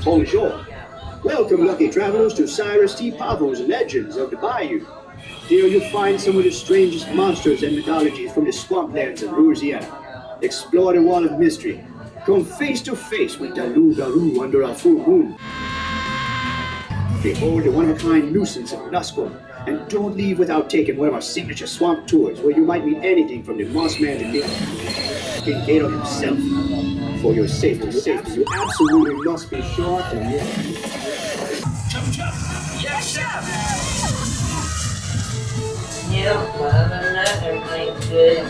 Bonjour. Welcome, lucky travelers, to Cyrus T. Pavo's Legends of the Bayou. Here you'll find some of the strangest monsters and mythologies from the swamplands of Louisiana. Explore the wall of mystery. Come face to face with the loup-garou under a full moon. Behold the one-of-a-kind nuisance of Nuscum. And don't leave without taking one of our signature swamp tours, where you might meet anything from the moss man to King Gator himself. For your safety, you absolutely must be sure to Yes, chef! Yep, well, everything's good.